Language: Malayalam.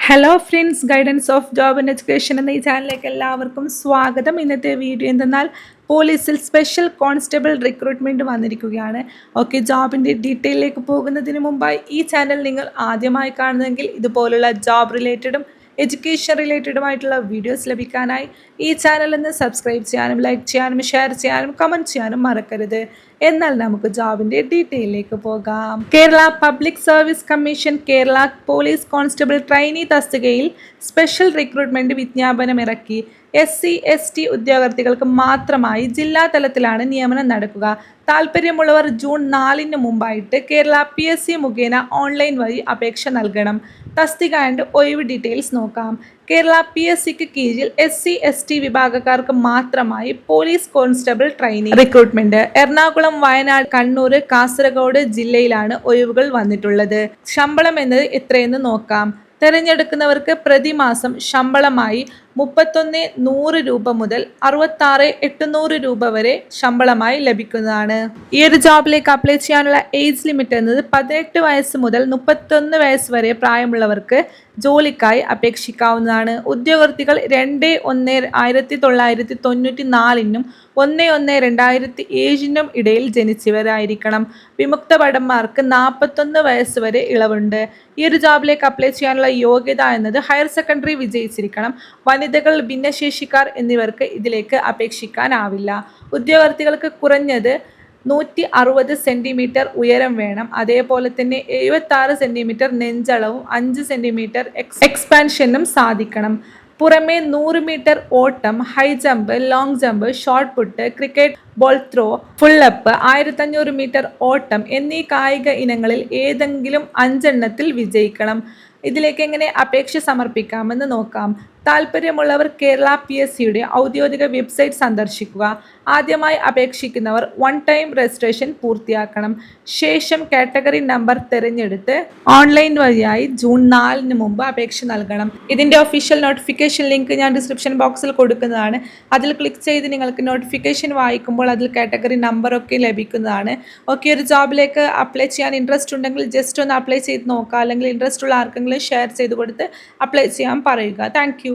Hello friends, guidance of job and education എന്ന ഈ ചാനലിലേക്ക് എല്ലാവർക്കും സ്വാഗതം. ഇന്നത്തെ വീഡിയോ എന്തെന്നാൽ പോലീസിൽ സ്പെഷ്യൽ കോൺസ്റ്റബിൾ റിക്രൂട്ട്മെൻറ്റ് വന്നിരിക്കുകയാണ്. ഓക്കെ, ജോബിൻ്റെ ഡീറ്റെയിലേക്ക് പോകുന്നതിന് മുമ്പായി ഈ ചാനൽ നിങ്ങൾ ആദ്യമായി കാണുന്നതെങ്കിൽ ഇതുപോലുള്ള ജോബ് റിലേറ്റഡും എഡ്യൂക്കേഷൻ റിലേറ്റഡുമായിട്ടുള്ള വീഡിയോസ് ലഭിക്കാനായി ഈ ചാനൽ ഒന്ന് സബ്സ്ക്രൈബ് ചെയ്യാനും ലൈക്ക് ചെയ്യാനും ഷെയർ ചെയ്യാനും കമൻറ്റ് ചെയ്യാനും മറക്കരുത്. എന്നാൽ നമുക്ക് ജോബിൻ്റെ ഡീറ്റെയിലേക്ക് പോകാം. Kerala public service commission Kerala police constable trainee തസ്തികയിൽ സ്പെഷ്യൽ റിക്രൂട്ട്മെൻറ്റ് വിജ്ഞാപനം ഇറക്കി. SC/ST ഉദ്യോഗാർത്ഥികൾക്ക് മാത്രമായി ജില്ലാ തലത്തിലാണ് നിയമനം നടക്കുക. താൽപ്പര്യമുള്ളവർ ജൂൺ 4 മുമ്പായിട്ട് കേരള PSC മുഖേന ഓൺലൈൻ വഴി അപേക്ഷ നൽകണം. തസ്തിക ആൻഡ് ഒഴിവ് ഡീറ്റെയിൽസ് നോക്കാം. കേരള PSCക്ക് കീഴിൽ SC/ST വിഭാഗക്കാർക്ക് മാത്രമായി police constable trainee recruitment Ernakulam, Wayanad, Kannur, Kasaragod ജില്ലയിലാണ് ഒഴിവുകൾ വന്നിട്ടുള്ളത്. ശമ്പളം എന്നത് എത്രയെന്ന് നോക്കാം. തിരഞ്ഞെടുക്കുന്നവർക്ക് പ്രതിമാസം ശമ്പളമായി 31,100 രൂപ മുതൽ 66,800 രൂപ വരെ ശമ്പളമായി ലഭിക്കുന്നതാണ്. ഈ ഒരു ജോബിലേക്ക് അപ്ലൈ ചെയ്യാനുള്ള ഏജ് ലിമിറ്റ് എന്നത് 18 വയസ്സ് മുതൽ 31 വയസ്സ് വരെ പ്രായമുള്ളവർക്ക് ജോലിക്കായി അപേക്ഷിക്കാവുന്നതാണ്. ഉദ്യോഗാർത്ഥികൾ 2/1/1994 1/1/2007 ഇടയിൽ ജനിച്ചവരായിരിക്കണം. വിമുക്ത ഭടന്മാർക്ക് 41 വയസ്സ് വരെ ഇളവുണ്ട്. ഈ ഒരു ജോബിലേക്ക് അപ്ലൈ ചെയ്യാനുള്ള യോഗ്യത എന്നത് ഹയർ സെക്കൻഡറി വിജയിച്ചിരിക്കണം. വനിതകൾ, ഭിന്നശേഷിക്കാർ എന്നിവർക്ക് ഇതിലേക്ക് അപേക്ഷിക്കാനാവില്ല. ഉദ്യോഗാർത്ഥികൾക്ക് കുറഞ്ഞത് 160 സെൻറ്റിമീറ്റർ ഉയരം വേണം. അതേപോലെ തന്നെ 76 സെൻറ്റിമീറ്റർ നെഞ്ചളവും 5 സെൻറ്റിമീറ്റർ എക്സ്പാൻഷനും സാധിക്കണം. പുറമെ 100 മീറ്റർ ഓട്ടം, high jump, long jump, shot put, cricket ball throw, ഫുള്ളപ്പ്, 1500 മീറ്റർ ഓട്ടം എന്നീ കായിക ഇനങ്ങളിൽ ഏതെങ്കിലും 5 എണ്ണത്തിൽ വിജയിക്കണം. ഇതിലേക്ക് എങ്ങനെ അപേക്ഷ സമർപ്പിക്കാമെന്ന് നോക്കാം. താൽപ്പര്യമുള്ളവർ കേരള PSCയുടെ ഔദ്യോഗിക വെബ്സൈറ്റ് സന്ദർശിക്കുക. ആദ്യമായി അപേക്ഷിക്കുന്നവർ 1 ടൈം രജിസ്ട്രേഷൻ പൂർത്തിയാക്കണം. ശേഷം കാറ്റഗറി നമ്പർ തിരഞ്ഞെടുത്ത് ഓൺലൈൻ വഴിയായി ജൂൺ 4 മുമ്പ് അപേക്ഷ നൽകണം. ഇതിൻ്റെ ഒഫീഷ്യൽ നോട്ടിഫിക്കേഷൻ ലിങ്ക് ഞാൻ ഡിസ്ക്രിപ്ഷൻ ബോക്സിൽ കൊടുക്കുന്നതാണ്. അതിൽ ക്ലിക്ക് ചെയ്ത് നിങ്ങൾക്ക് നോട്ടിഫിക്കേഷൻ വായിക്കുമ്പോൾ അതിൽ കാറ്റഗറി നമ്പറൊക്കെ ലഭിക്കുന്നതാണ്. ഓക്കെ, ഒരു ജോബിലേക്ക് അപ്ലൈ ചെയ്യാൻ ഇൻട്രസ്റ്റ് ഉണ്ടെങ്കിൽ ജസ്റ്റ് ഒന്ന് അപ്ലൈ ചെയ്ത് നോക്കുക. അല്ലെങ്കിൽ ഇൻട്രസ്റ്റ് ഉള്ള ആർക്കെങ്കിലും ഷെയർ ചെയ്ത് കൊടുത്ത് അപ്ലൈ ചെയ്യാൻ പറയുക. Thank you.